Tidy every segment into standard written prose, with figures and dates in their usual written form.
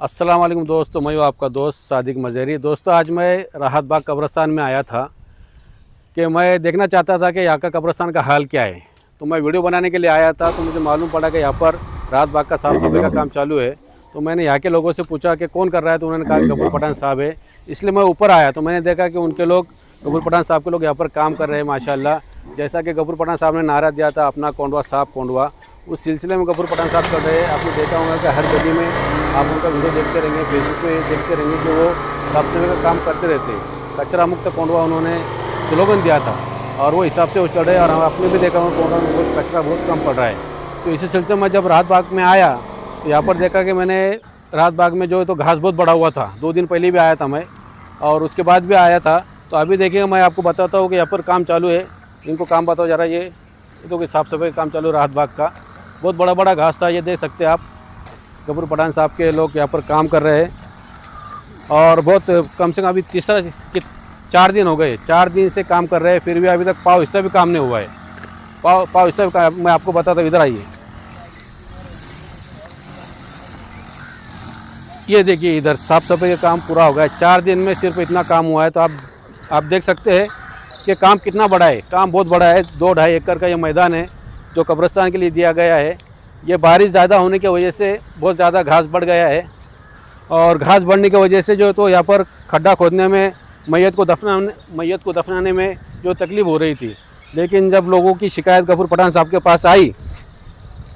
अस्सलाम वालेकुम दोस्तों, मैं हूँ आपका दोस्त सादिक मज़हरी। दोस्तों, आज मैं राहत बाग कब्रिस्तान में आया था कि मैं देखना चाहता था कि यहाँ का कब्रिस्तान का हाल क्या है। तो मैं वीडियो बनाने के लिए आया था, तो मुझे मालूम पड़ा कि यहाँ पर राहत बाग का साफ़ सफाई का काम चालू है। तो मैंने यहाँ के लोगों से पूछा कि कौन कर रहा है, तो उन्होंने कहा गफूर पठान साहब है। इसलिए मैं ऊपर आया तो मैंने देखा कि उनके लोग, गफूर पठान साहब के लोग यहाँ पर काम कर रहे हैं माशाल्लाह। जैसा कि गफूर पठान साहब ने नारा दिया था, अपना कोंडवा साफ कोंडवा, उस सिलसिले में गफूर पठान साहब कर रहे हैं। आपने देखा होगा कि हर गली में आप उनका वीडियो देखते रहेंगे, फेसबुक पे देखते रहेंगे कि वो साफ सफाई का काम करते रहते हैं। कचरा मुक्त कोंडवा उन्होंने स्लोगन दिया था और वो हिसाब से वो चढ़े। और हम आपने भी देखा होगा कोंडवा में बहुत कचरा बहुत कम पड़ रहा है। तो इसी सिलसिले में जब राहत बाग में आया तो यहाँ पर देखा कि मैंने राहत बाग में जो है तो घास बहुत बड़ा हुआ था। 2 दिन पहले भी आया था मैं और उसके बाद भी आया था। तो अभी देखिए मैं आपको बताता हूँ कि यहाँ पर काम चालू है। इनको काम बताओ ज़रा। ये तो कि साफ़ सफाई का काम चालू है राहत बाग का। बहुत बड़ा बड़ा घास था, ये देख सकते हैं आप। गफूर पठान साहब के लोग यहाँ पर काम कर रहे हैं और बहुत कम से कम अभी 4 दिन हो गए। 4 दिन से काम कर रहे हैं, फिर भी अभी तक पाव हिस्सा भी काम नहीं हुआ है। पाव हिस्सा भी मैं आपको बताता हूँ, इधर आइए। ये देखिए, इधर साफ़ सफाई का काम पूरा हो गया है। 4 दिन में सिर्फ इतना काम हुआ है। तो आप देख सकते हैं कि काम कितना बड़ा है। काम बहुत बड़ा है। 2-2.5 एकड़ का ये मैदान है जो कब्रिस्तान के लिए दिया गया है। ये बारिश ज़्यादा होने की वजह से बहुत ज़्यादा घास बढ़ गया है और घास बढ़ने की वजह से जो तो यहाँ पर खड्डा खोदने में मैयत को दफनाने में जो तकलीफ़ हो रही थी। लेकिन जब लोगों की शिकायत गफूर पठान साहब के पास आई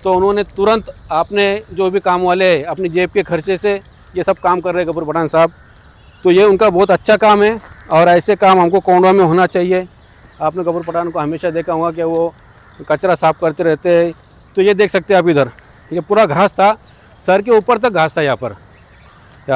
तो उन्होंने तुरंत आपने जो भी काम वाले अपनी जेब के खर्चे से ये सब काम कर रहे हैं गफूर पठान साहब। तो ये उनका बहुत अच्छा काम है और ऐसे काम हमको कोंडवा में होना चाहिए। आपने गफूर पठान को हमेशा देखा होगा कि वो कचरा साफ़ करते रहते हैं। तो ये देख सकते हैं आप, इधर ये पूरा घास था, सर के ऊपर तक घास था। यहाँ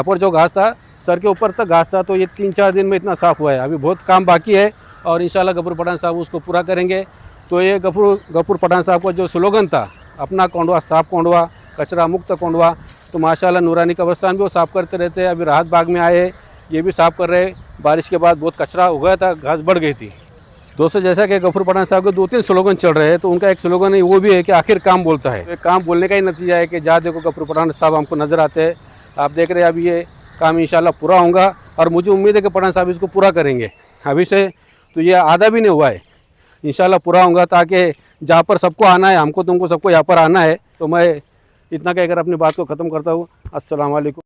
पर जो घास था सर के ऊपर तक घास था। तो ये 3-4 दिन में इतना साफ़ हुआ है। अभी बहुत काम बाकी है और इंशाल्लाह गफूर पठान साहब उसको पूरा करेंगे। तो ये गफूर पठान साहब का जो स्लोगन था, अपना कोंडवा साफ कोंडवा, कचरा मुक्त कोंडवा, तो माशाल्लाह नूरानी कब्रिस्तान भी वो साफ़ करते रहते हैं। अभी राहत बाग में आए, ये भी साफ़ कर रहे हैं। बारिश के बाद बहुत कचरा हो गया था, घास बढ़ गई थी। दोस्तों, जैसा कि गफूर पठान साहब के 2-3 स्लोगन चल रहे हैं, तो उनका एक स्लोगन है वो भी है कि आखिर काम बोलता है। काम बोलने का ही नतीजा है कि जहाँ देखो गफूर पठान साहब हमको नज़र आते हैं। आप देख रहे हैं अभी ये काम इंशाल्लाह पूरा होगा और मुझे उम्मीद है कि पठान साहब इसको पूरा करेंगे। अभी से तो ये आधा भी नहीं हुआ है, इंशाल्लाह पूरा होगा, ताकि जहाँ पर सबको आना है, हमको तुमको सबको यहाँ पर आना है। तो मैं इतना कहकर अपनी बात को ख़त्म करता हूँ। अस्सलाम वालेकुम।